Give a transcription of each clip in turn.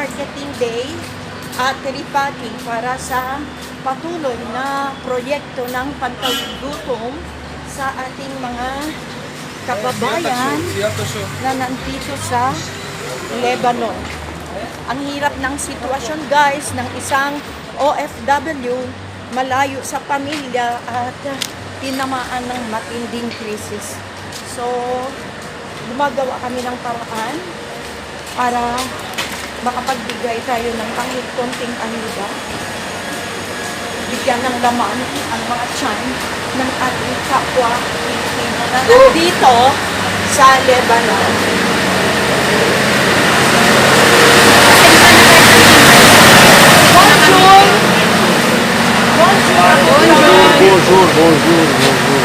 Marketing Day at Tiripati para sa patuloy na proyekto ng pantawid-gutom sa ating mga kababayan na nandito sa Lebanon. Ang hirap ng sitwasyon guys ng isang OFW malayo sa pamilya at tinamaan ng matinding krisis. So, gumagawa kami ng paraan para makapagbigay tayo ng kahit konting ayuda. Bigyan ng laman ang mga tiyan ng ating kapwa Pilipino na nandito sa Lebanon. Bonjour! Bonjour! Bonjour, bonjour, bonjour.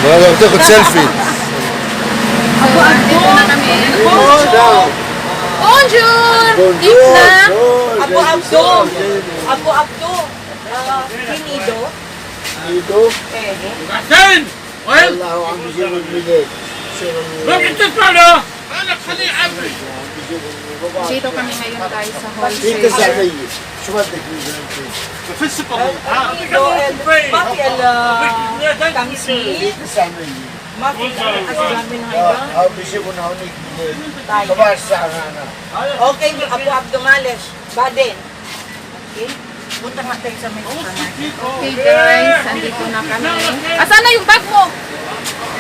Bravo, تاخد سيلفي. Dito na kami. Bonjour. Bonjour! Bonjour. Abu Abdo! Abu Abdo! Pinido? Dito. بعدين وين؟ والله عم بيجيبوا البلاد. ما بتسمع له؟ انا خليه يعبي. Dito kami ngayon guys sa في wholesale. 900. شو بدك من في السقف Pinido and Mafiel Kamsi. 900. Mafiel Asgamin Hayban. اه بيجيبوا هونيك بلاد. كبار الساعة أنا. Okay, Abu Abdo Males. Baden. Okay? Punta nga tayo sa may supermarket. Okay guys, andito na kami. Asan na yung bag mo?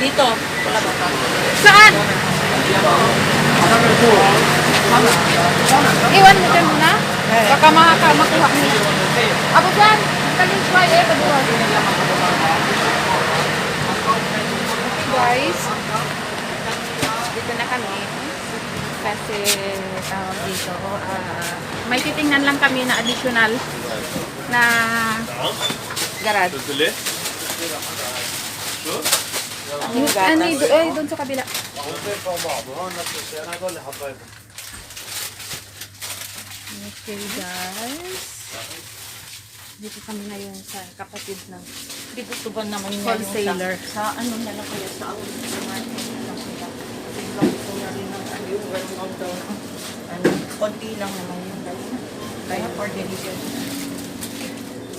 Dito. Wala ba? Saan? Iwan mo dyan muna. Baka makuha niya. Ako dyan. Kaling try eh. Paduwag. Okay guys. Dito na kami. Kasi dito may titingnan lang kami na additional na garage. Doon sa kabila. Okay guys. Dito kami ngayon sa kapatid ng Hindi gusto ba naman niya wholesaler. sa ano na lang kaya sa awal ng supermarket na lang kaya. Kasi gusto niya rin ng ano yung ganun daw. Ano, konti lang naman yung dalawa. Kaya for delivery.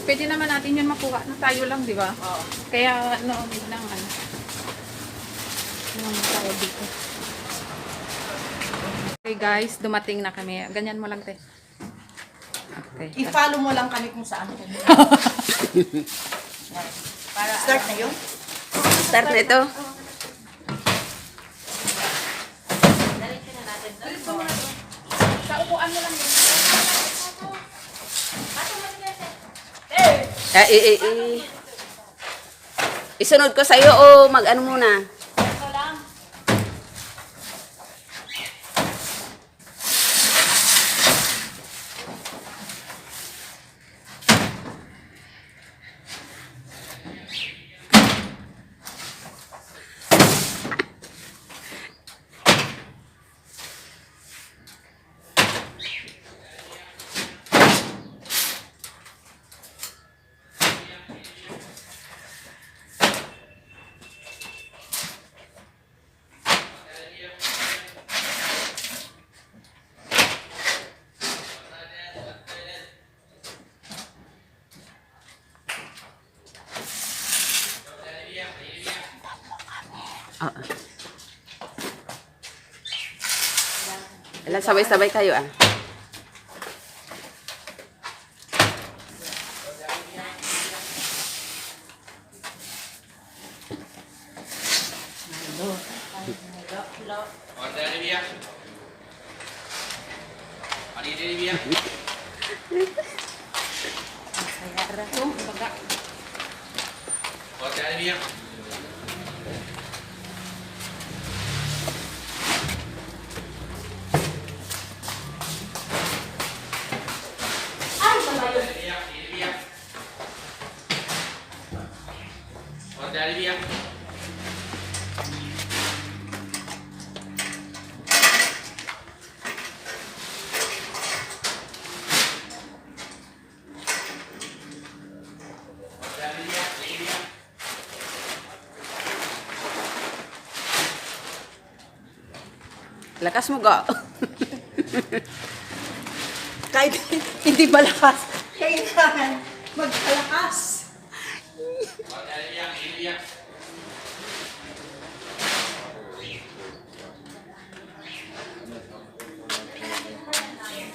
Pwede naman natin yun makuha na tayo lang, di ba? Oo. Kaya noon lang ano. Noon tayo dito. Okay guys, dumating na kami. Ganyan mo lang, te. Okay. I-follow mo lang kami kung saan kami. Para start na yun? Start na ito. Sa upuan mo lang yun. Isunod ko sa'yo o mag-ano muna? Alam, sabay-sabay kayo ah. Lakas mo ga. Kahit hindi malakas, kailangan magpalakas.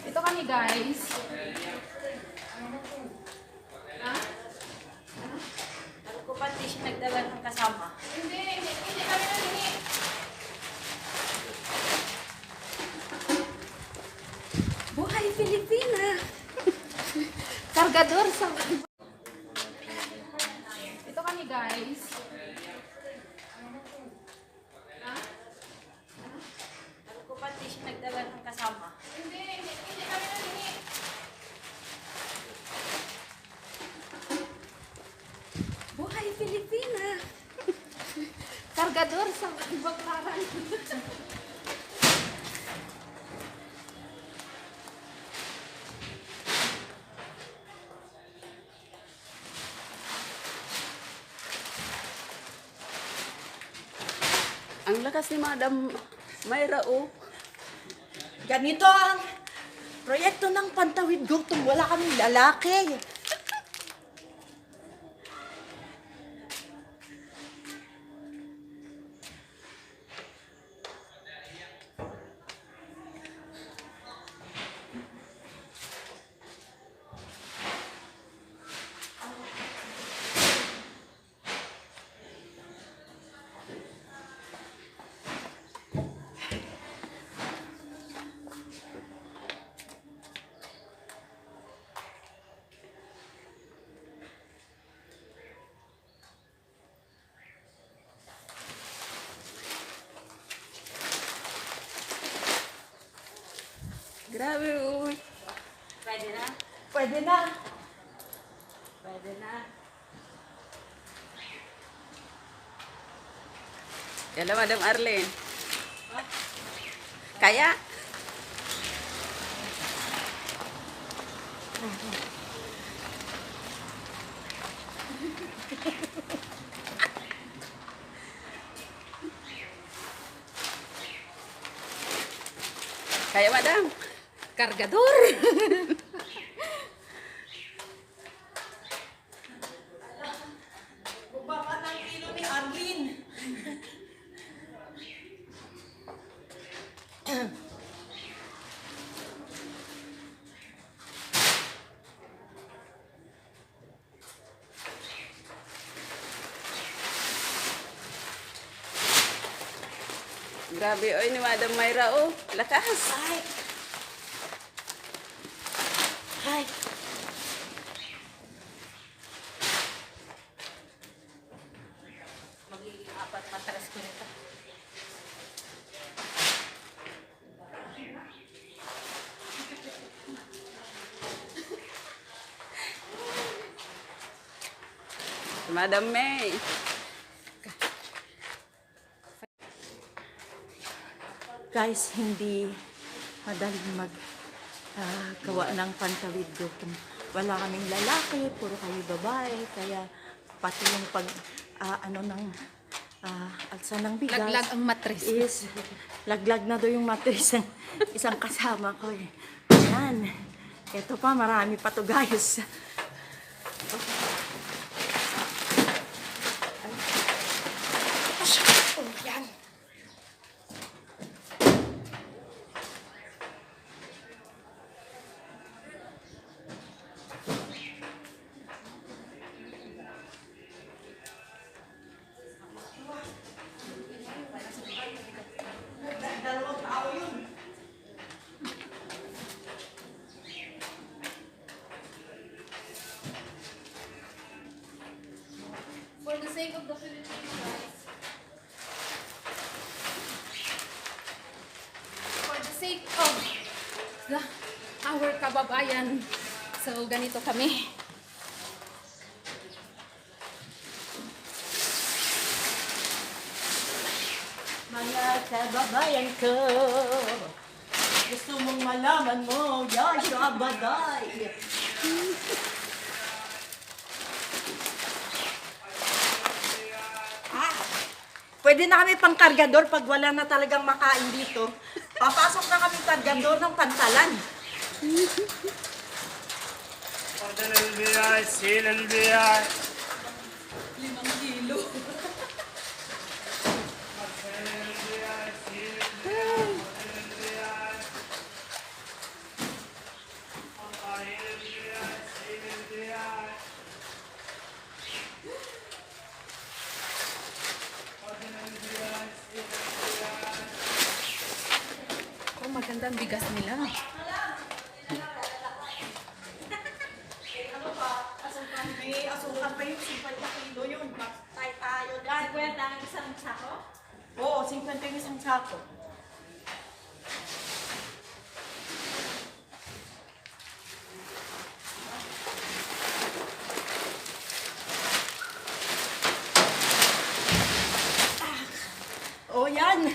Ito kami guys. Ano ko pati siya nagdala ng kasama? Hindi kami nalingi. Buhay Pilipina! Kargador sa... Ito kami guys. Ano ko pati siya nagdala ng kasama? Hindi kami nalingi. Buhay Pilipina! Kargador sa Baklaran. Ang lakas ni Madam Mayra, oh. Ganito ang proyekto ng Pantawid Gutom. Wala kaming lalaki. Grabe, oh. Pwede na? Pwede na. Pwede na. Hello, Madam Arlene. Kaya? Kaya, Madam? Kargador. Bumaba ng kilo ni Arlene. Grabe, oy, ni Madam Mayra, oh. Lakas. Ay! Ay! Magiging apat matras ko nito. Si Madam May. Guys, hindi madaling gawa ng Pantawid Gutom. Wala kaming lalaki, puro kayo babae, kaya pati yung alsa ng bigas. Laglag ang matris. Is, laglag na daw yung matris ng isang kasama ko eh. Yan. Ito pa, marami pa to guys. Yan. Dalawang tao yun. For the sake of the Philippines, guys. For the sake of our kababayan. So, ganito kami. Mga kababayan ko, gusto mong malaman mo, Yasha Baday. Pwede na kami pang kargador pag wala na talagang makain dito. Papasok na kami doon ng pantalan. فضل البيع سيل البيع 5 kilo. Oh, maganda ang bigas nila. May asukan pa yung 50 kilo yun. Tayo dyan. 50 ang isang sako? Oo, 50 yung isang sako. Oh, yan.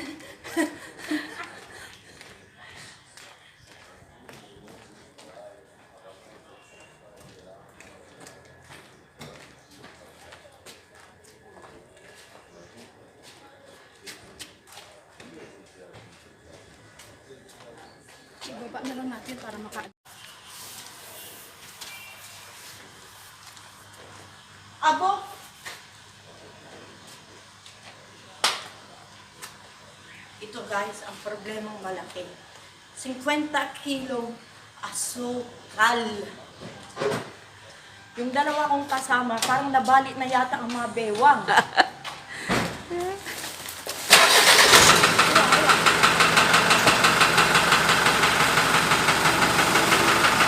Ibaba na lang natin para maka... Abo! Ito guys, ang problemang malaki. 50 kilo asukal. Yung dalawa kong kasama, parang nabalit na yata ang mga bewang.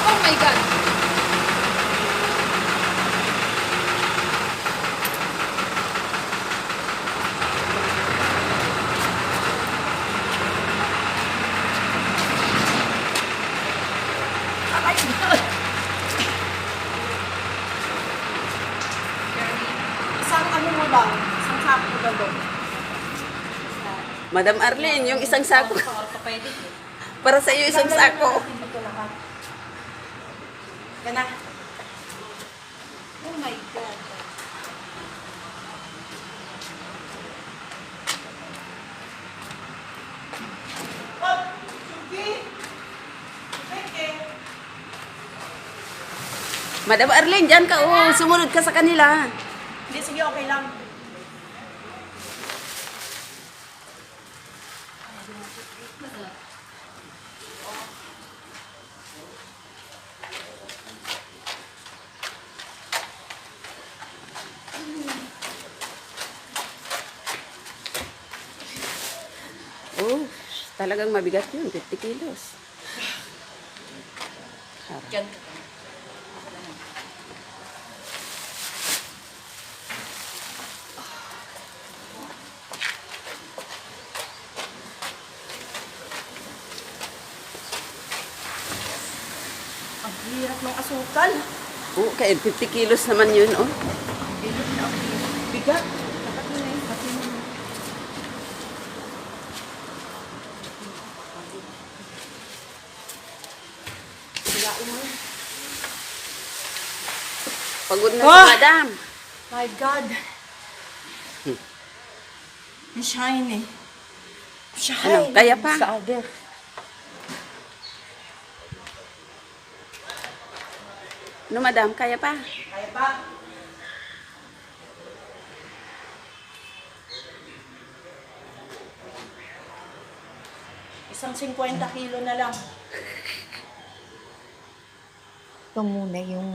Oh my God! Isang ano mo lang, isang sako mo lang. Madam Arlene, yung isang sako. Para sa iyo isang sako. Yan na. Oh my God! Oh, Sugi! Peke! Madam Arlene, dyan ka. Oh, sumunod ka sa kanila. Hindi, sige, okay lang. Oh, talagang mabigat yun. 50 kilos. Yan. Ang hirap ng asukal. Oh, kaya 50 kilos naman yun, oh. Bigat. Pagod na Oh! si Madam. My God. Ang shiny. Shiny. Ano, kaya pa? Sa other. No, Madam, kaya pa? Kaya pa? Isang 50 kilo na lang. Ito muna yung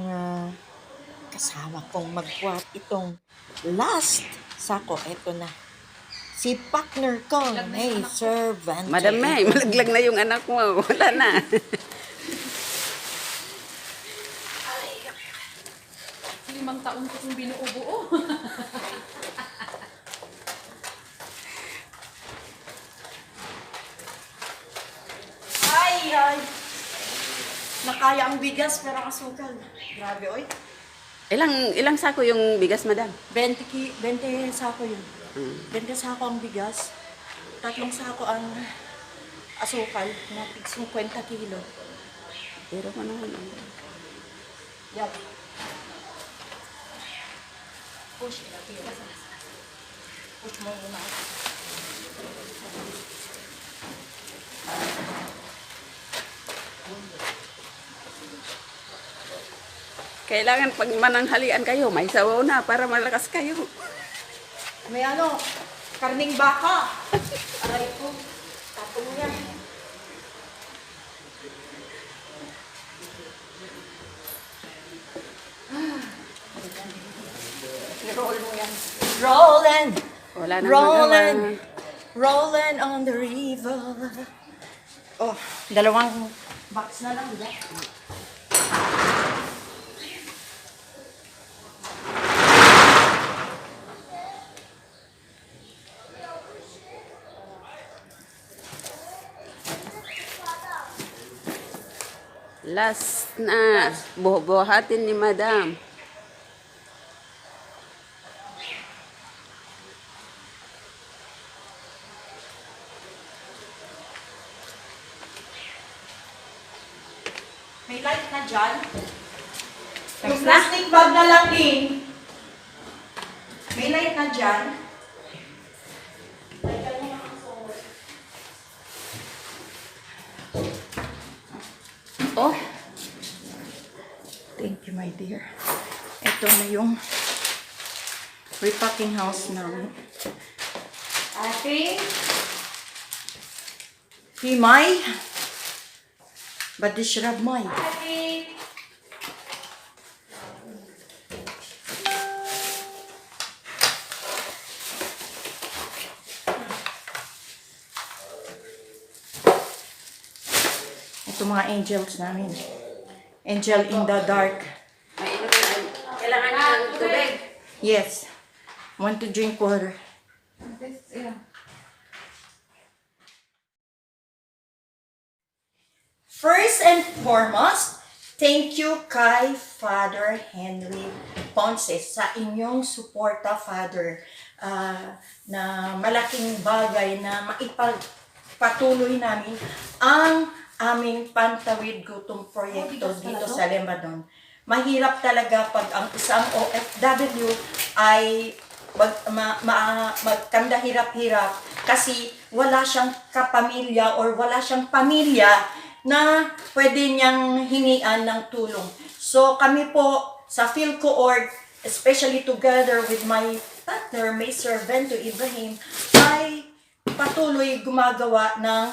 kasama kong magkwat itong last sako. Ito na. Si partner ko, hey, servant. Madam May, malaglag na yung anak mo. Wala na. Limang taon ko itong binuubuo. Ay! Nakaya ang bigas pero asukal. Grabe, oy. Ilang sako yung bigas, Madam? 20 sako yun. 20 sako ang bigas. 3 sako ang asukal na 50 kilo. Pero ano naman. Yan. Push mo muna. Kailangan pag mananghalian kayo, may sabaw na para malakas kayo. May ano, karning baka. Aray ko, tapong yan. I-roll mo yan. Rolling, Wala nang rolling, magawa. rolling on the river. Oh, dalawang box na lang. Diba? Last na. Buhatin ni Madam. May light na dyan. Yung na? plastic bag na lang din. May light na dyan. Oh. Thank you, my dear. Ito na yung repacking house namin. Ate? Himay? بدشرب مي. Ito mga angels namin. Angel in the dark. Kailangan ng tubig. Yes. Want to drink water. First and foremost, thank you kay Father Henry Ponce sa inyong suporta, Father, na malaking bagay na maipagpatuloy namin ang aming Pantawid Gutom proyekto dito sa Lebanon. Mahirap talaga pag ang isang OFW ay magkanda hirap-hirap kasi wala siyang kapamilya or wala siyang pamilya na pwede niyang hingian ng tulong. So kami po sa PhilCoOrg, especially together with my partner, may servant to Ibrahim, ay patuloy gumagawa ng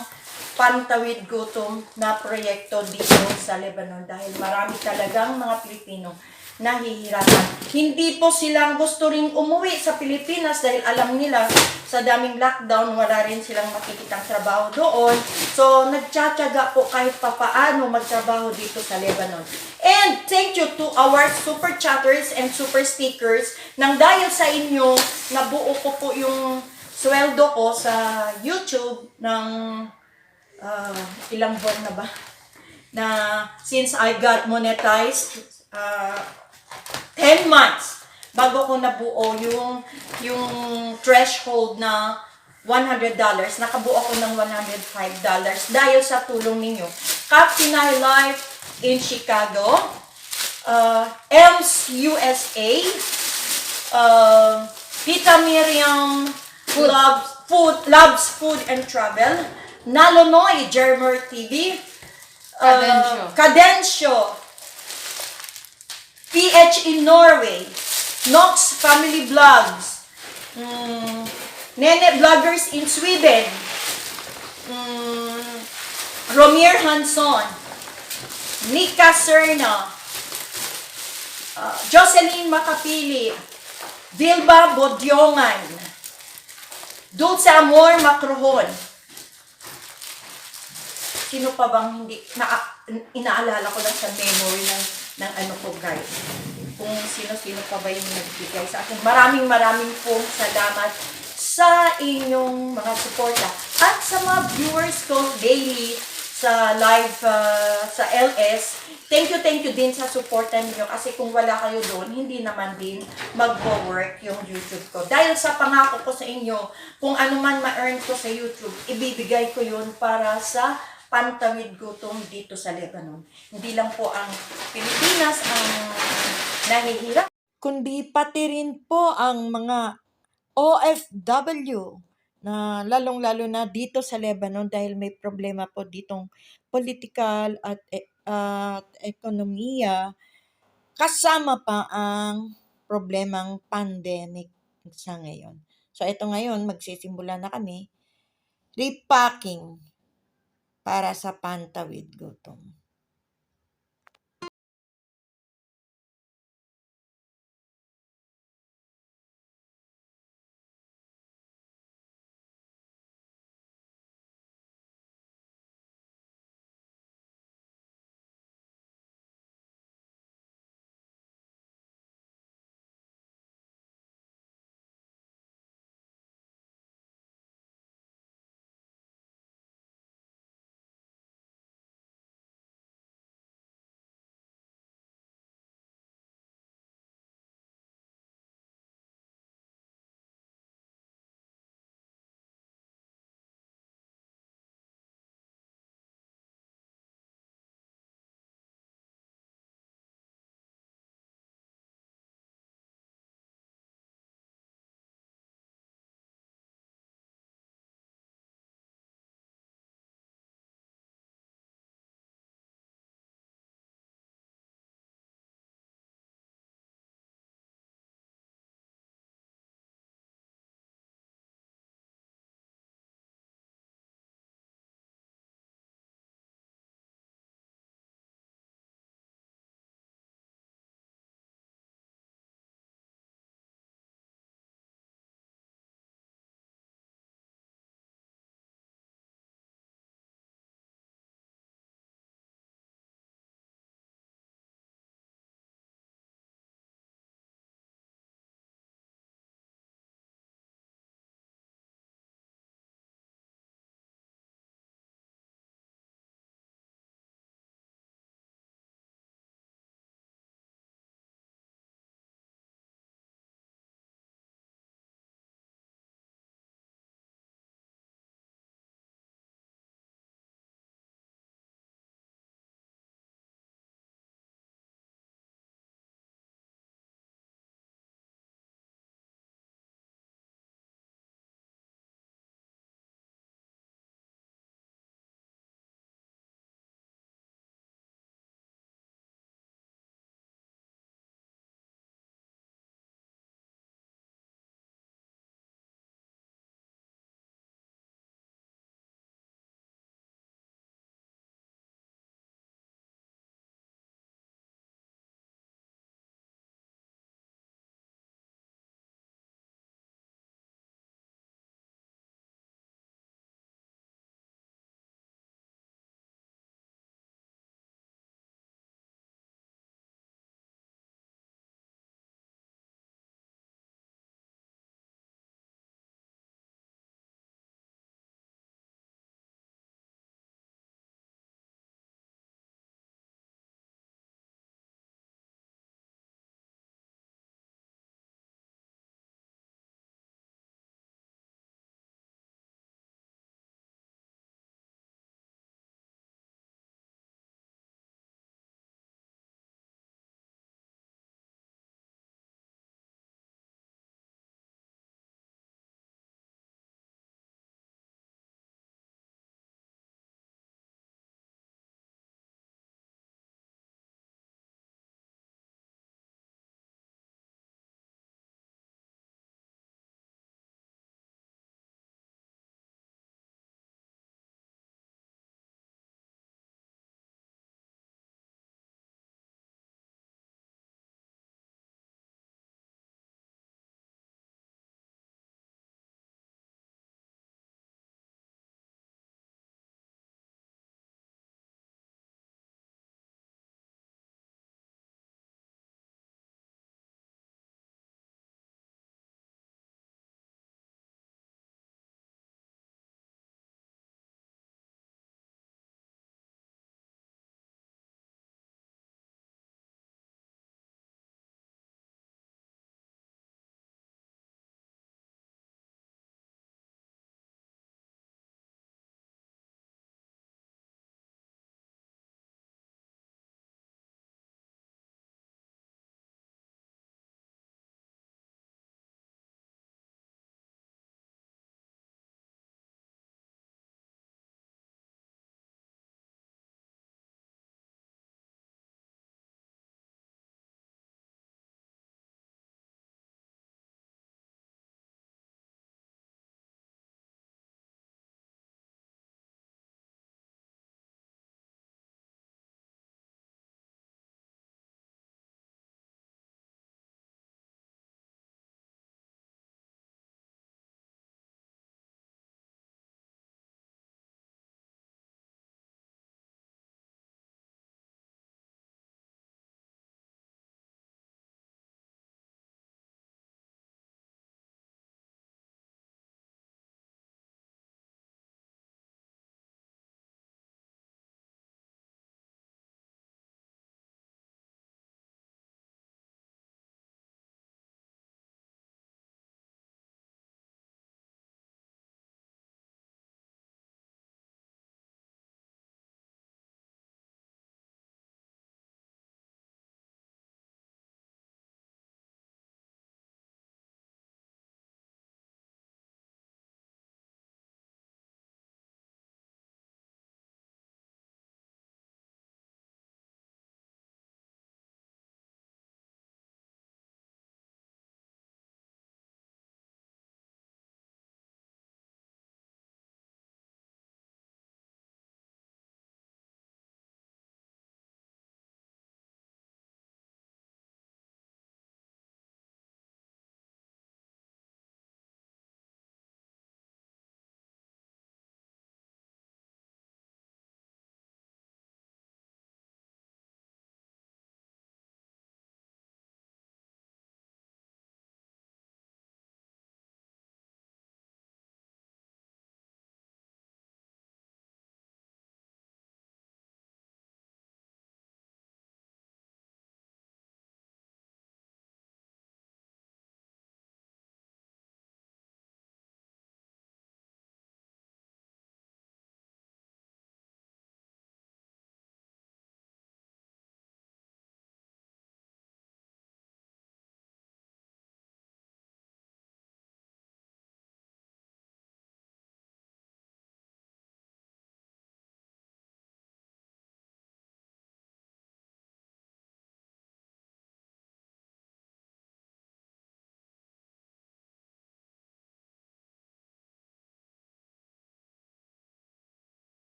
Pantawid Gutom na proyekto dito sa Lebanon dahil marami talagang mga Pilipino nahihirapan. Hindi po silang gusto ring umuwi sa Pilipinas dahil alam nila sa daming lockdown, wala rin silang makikitang trabaho doon. So, nagtsatsaga po kahit papaano magtrabaho dito sa Lebanon. And thank you to our super chatters and super stickers nang dahil sa inyo, nabuo ko po yung sweldo ko sa YouTube ng ilang buwan na ba? Na since I got monetized, 10 months bago ko nabuo yung threshold na $100, nakabuo ako ng $105 dahil sa tulong ninyo. Captain Life in Chicago, Elms USA, Pita Miriam Loves Food and Travel, Nalonoy Germer TV, Cadencio, PH in Norway, Nox Family Vlogs, Nene Vloggers in Sweden, Romier Hanson, Nika Serna, Jocelyn Makapili, Vilba Bodyongan, Dulce Amor Macrohon. Sino pa bang hindi inaalala ko lang sa memory ng ano ko, guys, kung sino-sino pa ba yung nagbigay sa akin. Maraming pong salamat sa inyong mga suporta at sa mga viewers ko daily sa live sa LS. Thank you din sa suporta niyo kasi kung wala kayo doon, hindi naman din magwo-work yung YouTube ko. Dahil sa pangako ko sa inyo, kung ano man ma-earn ko sa YouTube, ibibigay ko yun para sa Pantawid Gutom dito sa Lebanon. Hindi lang po ang Pilipinas ang nahihirap, kundi pati rin po ang mga OFW na lalong-lalo na dito sa Lebanon dahil may problema po ditong political at ekonomiya, kasama pa ang problemang pandemic sa ngayon. So ito ngayon, magsisimula na kami repacking para sa Pantawid Gutom.